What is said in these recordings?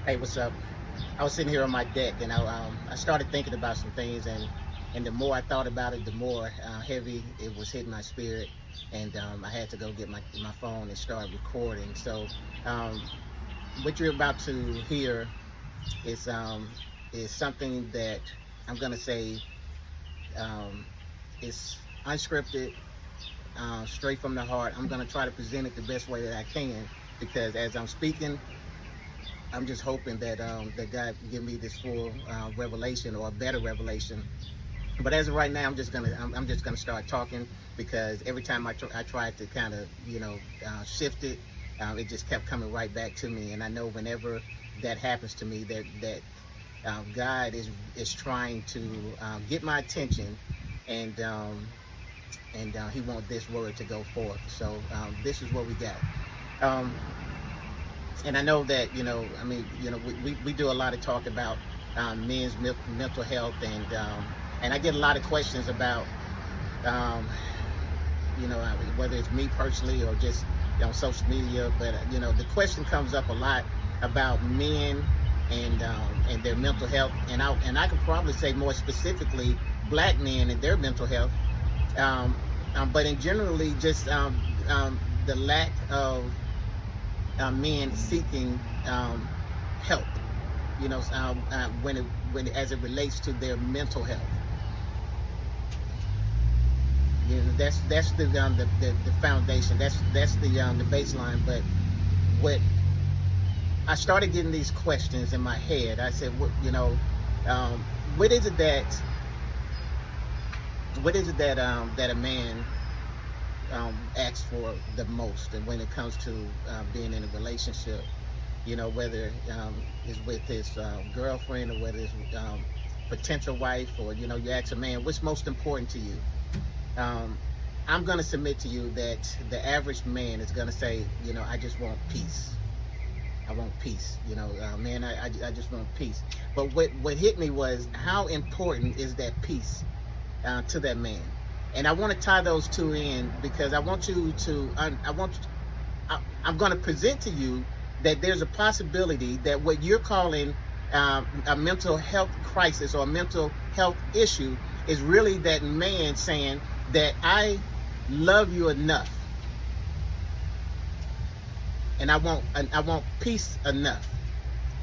Hey, what's up? I was sitting here on my deck, and I started thinking about some things, and the more I thought about it, the more heavy it was hitting my spirit, and I had to go get my phone and start recording. So, um, what you're about to hear is is something that I'm gonna say um, is unscripted, straight from the heart. I'm gonna try to present it the best way that I can because as I'm speaking, I'm just hoping that that God give me this full revelation or a better revelation. But as of right now, I'm just gonna start talking because every time I tried to kind of shift it, it just kept coming right back to me. And I know whenever that happens to me, that God is trying to get my attention, and He wants this word to go forth. So this is what we got. Um, and I know that we do a lot of talk about men's mental health, and I get a lot of questions about um, whether it's me personally or just on social media. But the question comes up a lot about men and their mental health, and I could probably say more specifically black men and their mental health. Um, but in generally, just the lack of men seeking help, when as it relates to their mental health. That's the foundation. That's the baseline. But what I started getting these questions in my head, I said, um, what is it that that a man asks for the most, and when it comes to being in a relationship, whether it's with his girlfriend or whether it's potential wife, or you ask a man, what's most important to you? um, I'm going to submit to you that the average man is going to say, I just want peace. I want peace. Man, I just want peace. But what hit me was how important is that peace to that man. And I want to tie those two in because I want you to, I'm going to present to you that there's a possibility that what you're calling a mental health crisis or a mental health issue is really that man saying that I love you enough, and I want peace enough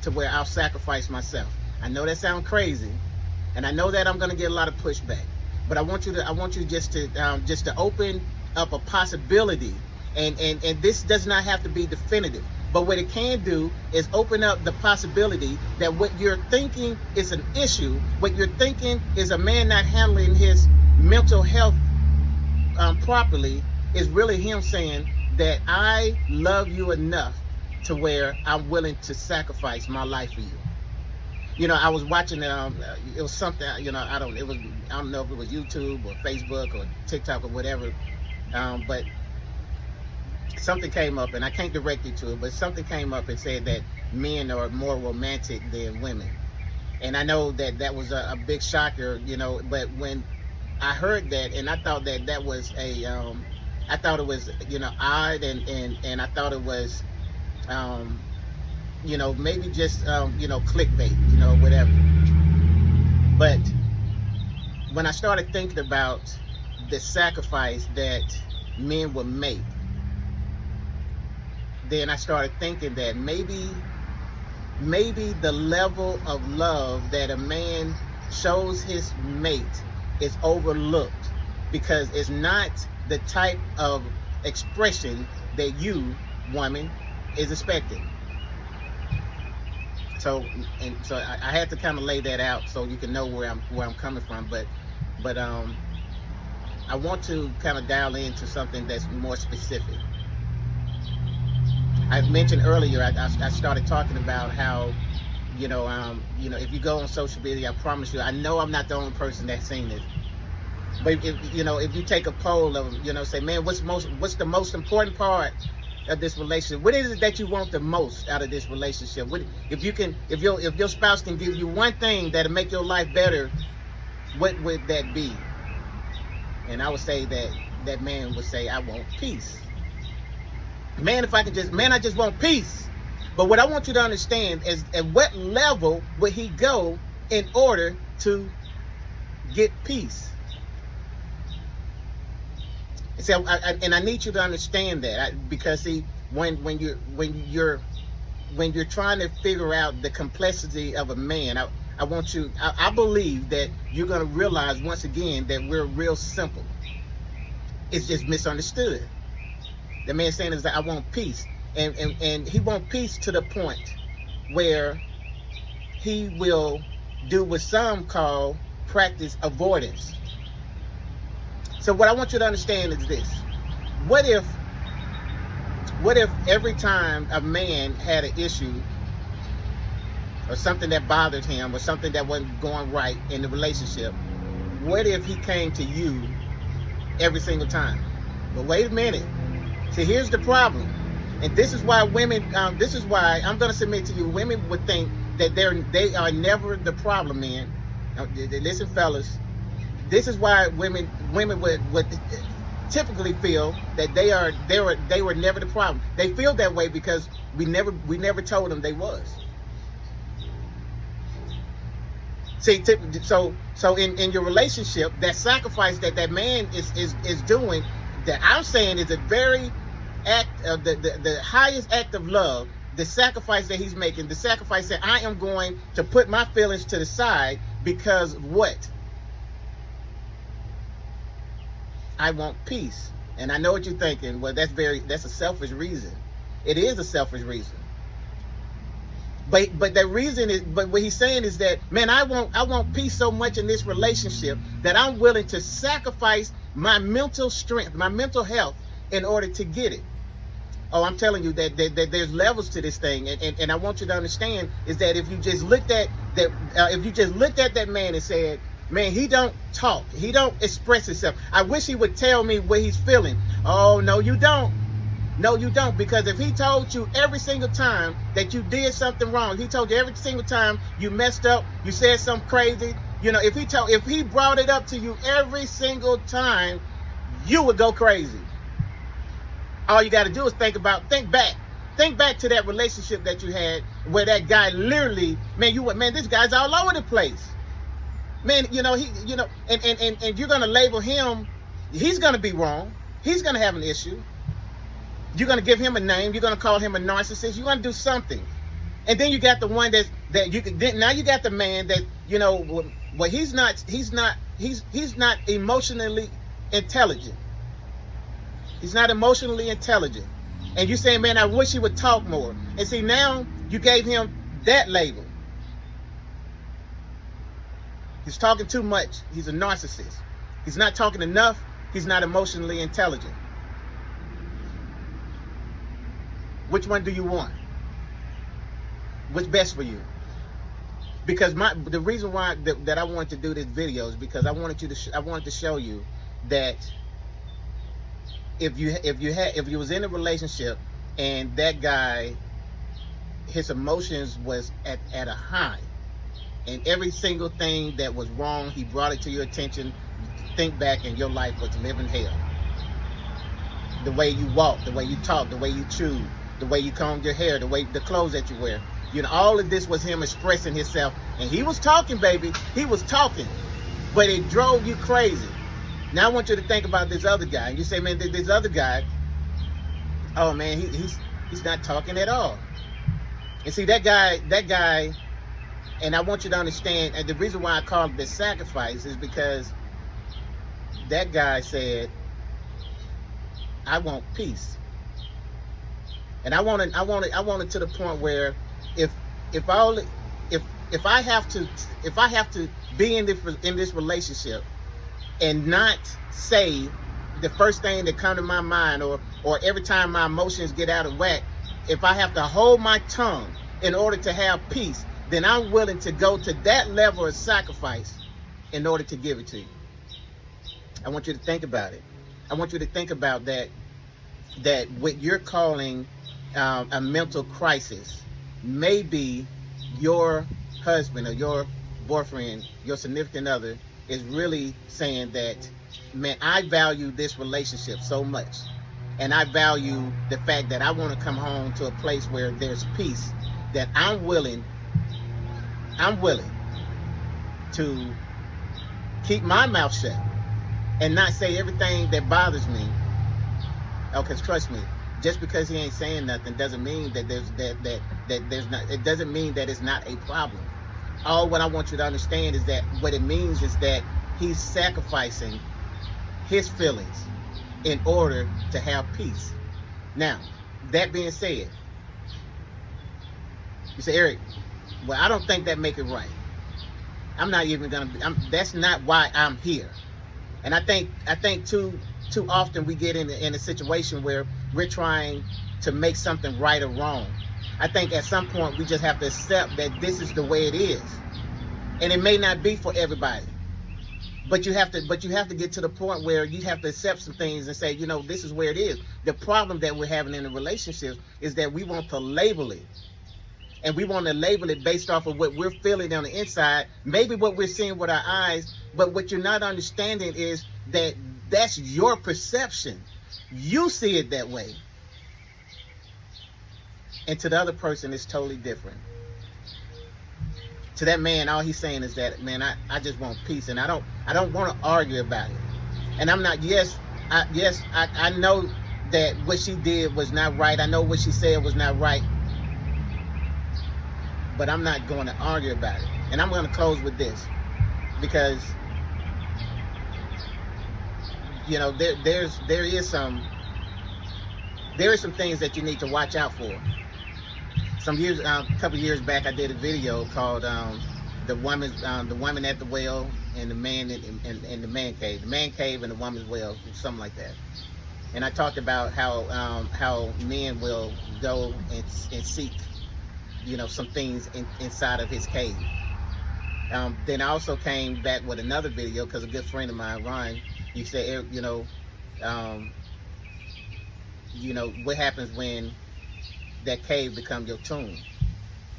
to where I'll sacrifice myself. I know that sounds crazy, and I know that I'm going to get a lot of pushback, but I want you just to open up a possibility, and this does not have to be definitive. But what it can do is open up the possibility that what you're thinking is an issue, what you're thinking is a man not handling his mental health properly, is really him saying that I love you enough to where I'm willing to sacrifice my life for you. I was watching it was something, I don't know if it was YouTube or Facebook or TikTok or whatever, but something came up, and I can't direct you to it, but something came up and said that men are more romantic than women. And I know that was a big shocker, but when I heard that, and I thought that was I thought it was, odd, and I thought it was, maybe just, clickbait, whatever. But when I started thinking about the sacrifice that men would make, then I started thinking that maybe the level of love that a man shows his mate is overlooked because it's not the type of expression that you, woman, is expecting. So I had to kind of lay that out so you can know where I'm coming from. But I want to kind of dial into something that's more specific. I mentioned earlier, I started talking about how, if you go on social media, I promise you, I know I'm not the only person that's seen this. But if you take a poll of, say, man, what's the most important part of this relationship? What is it that you want the most out of this relationship? If your spouse can give you one thing that'll make your life better, what would that be? And I would say that man would say, I want peace. Man, I just want peace. But what I want you to understand is at what level would he go in order to get peace? And so, I need you to understand that, because see, when you're trying to figure out the complexity of a man, I believe that you're going to realize once again that we're real simple. It's just misunderstood. The man saying is that I want peace. And he wants peace to the point where he will do what some call practice avoidance. So what I want you to understand is this. What if every time a man had an issue or something that bothered him or something that wasn't going right in the relationship, what if he came to you every single time? But wait a minute. See, here's the problem. And this is why women, this is why I'm going to submit to you, women would think that they are never the problem, man. Now, listen, fellas, this is why women would typically feel that they were never the problem. They feel that way because we never told them they was. See, so in your relationship, that sacrifice that man is doing, that I'm saying is a very act of the highest act of love. The sacrifice that he's making, the sacrifice that I am going to put my feelings to the side because what? I want peace. And I know what you're thinking. Well, that's a selfish reason. It is a selfish reason. But the reason is, but what he's saying is that, man, I want peace so much in this relationship that I'm willing to sacrifice my mental strength, my mental health in order to get it. Oh, I'm telling you that there's levels to this thing, and I want you to understand is that if you just looked at that man and said, man, he don't talk, he don't express himself, I wish he would tell me what he's feeling. Oh, no, you don't. No, you don't, because if he told you every single time that you did something wrong, he told you every single time you messed up, you said something crazy, you know, if he brought it up to you every single time, you would go crazy. All you got to do is think back to that relationship that you had where that guy literally, man, this guy's all over the place. Man, and you're going to label him, he's going to be wrong. He's going to have an issue. You're going to give him a name. You're going to call him a narcissist. You're going to do something. And then you got the one now you got the man that, well, he's not emotionally intelligent. He's not emotionally intelligent. And you're saying, man, I wish he would talk more. And see, now you gave him that label. He's talking too much. He's a narcissist. He's not talking enough. He's not emotionally intelligent. Which one do you want? What's best for you? Because the reason why that I wanted to do this video is because I wanted to show you that if you was in a relationship and that guy, his emotions was at a high, and every single thing that was wrong, he brought it to your attention, think back, and your life was living hell. The way you walk, the way you talk, the way you chew, the way you comb your hair, the clothes that you wear. All of this was him expressing himself. And he was talking, baby. He was talking. But it drove you crazy. Now I want you to think about this other guy. And you say, man, this other guy, oh man, he's not talking at all. And see, that guy, and I want you to understand, and the reason why I call it the sacrifice is because that guy said, I want peace. And I want it to the point where if I have to be in this relationship and not say the first thing that comes to my mind, or every time my emotions get out of whack, if I have to hold my tongue in order to have peace, then I'm willing to go to that level of sacrifice in order to give it to you. I want you to think about it. I want you to think about that what you're calling a mental crisis, maybe your husband or your boyfriend, your significant other, is really saying that, man, I value this relationship so much and I value the fact that I want to come home to a place where there's peace, that I'm willing to keep my mouth shut and not say everything that bothers me. Oh, because trust me, just because he ain't saying nothing doesn't mean that there's not, it doesn't mean that it's not a problem. All what I want you to understand is that what it means is that he's sacrificing his feelings in order to have peace. Now, that being said, you say, Eric, well, I don't think that make it right. I'm not even gonna. That's not why I'm here. And I think too often we get in a situation where we're trying to make something right or wrong. I think at some point we just have to accept that this is the way it is, and it may not be for everybody. But you have to get to the point where you have to accept some things and say, you know, this is where it is. The problem that we're having in the relationship is that we want to label it. And we want to label it based off of what we're feeling on the inside, maybe what we're seeing with our eyes, but what you're not understanding is that that's your perception. You see it that way. And to the other person, it's totally different. To that man, all he's saying is that, man, I just want peace, and I don't want to argue about it. And I'm not, I know that what she did was not right. I know what she said was not right. But I'm not going to argue about it. And I'm going to close with this, because, you know, there is some things that you need to watch out for. A couple years back, I did a video called the woman at the well and the man in the man cave, and the woman's well, something like that. And I talked about how men will go and seek, you know, some things inside of his cave. Then I also came back with another video because a good friend of mine, Ron, he said, you know, what happens when that cave becomes your tomb.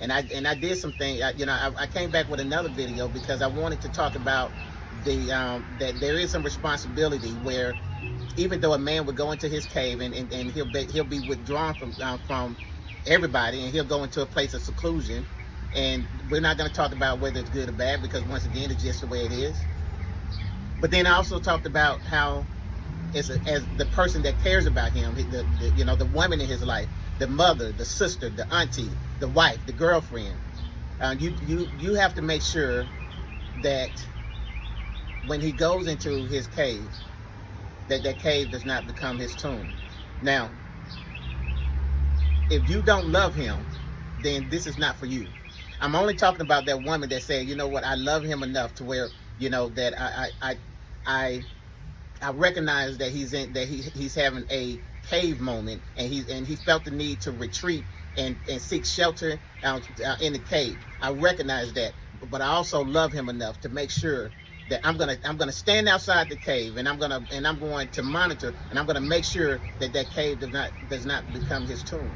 And I did some things. I came back with another video because I wanted to talk about that there is some responsibility where, even though a man would go into his cave and he'll be withdrawn from everybody, and he'll go into a place of seclusion, and we're not going to talk about whether it's good or bad, because once again, it's just the way it is. But then I also talked about how, as the person that cares about him, the woman in his life, the mother, the sister, the auntie, the wife, the girlfriend, you have to make sure that when he goes into his cave, that cave does not become his tomb. Now, if you don't love him, then this is not for you. I'm only talking about that woman that said, you know what, I love him enough to where, you know, that I recognize that he's having a cave moment, and he felt the need to retreat and seek shelter in the cave. I recognize that, but I also love him enough to make sure that I'm gonna stand outside the cave, and I'm going to monitor, and I'm gonna make sure that cave does not become his tomb.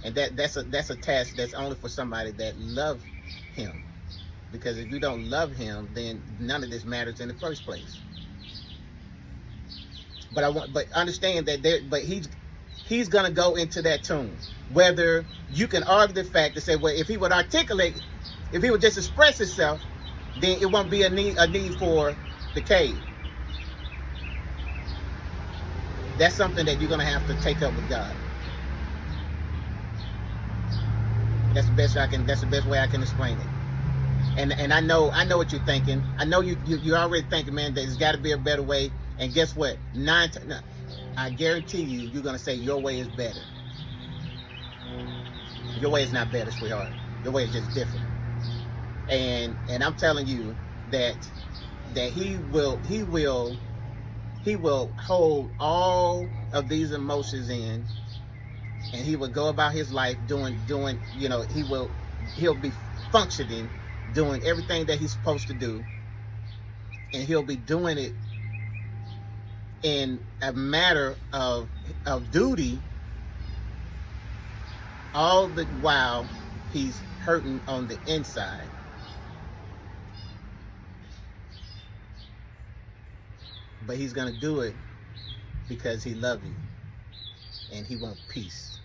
And that's a task that's only for somebody that loves him. Because if you don't love him, then none of this matters in the first place. But understand that he's gonna go into that tomb. Whether you can argue the fact to say, well, if he would articulate, if he would just express himself, then it won't be a need for the cave. That's something that you're gonna have to take up with God. That's the best way I can explain it. And I know what you're thinking. I know you're already thinking, man, there's got to be a better way. And guess what? I guarantee you're gonna say your way is better. Your way is not better, sweetheart. Your way is just different. And I'm telling you that he will hold all of these emotions in, and he will go about his life doing, you know, he'll be functioning, doing everything that he's supposed to do, and he'll be doing it in a matter of duty, all the while he's hurting on the inside. but he's gonna do it because he loves you and he wants peace.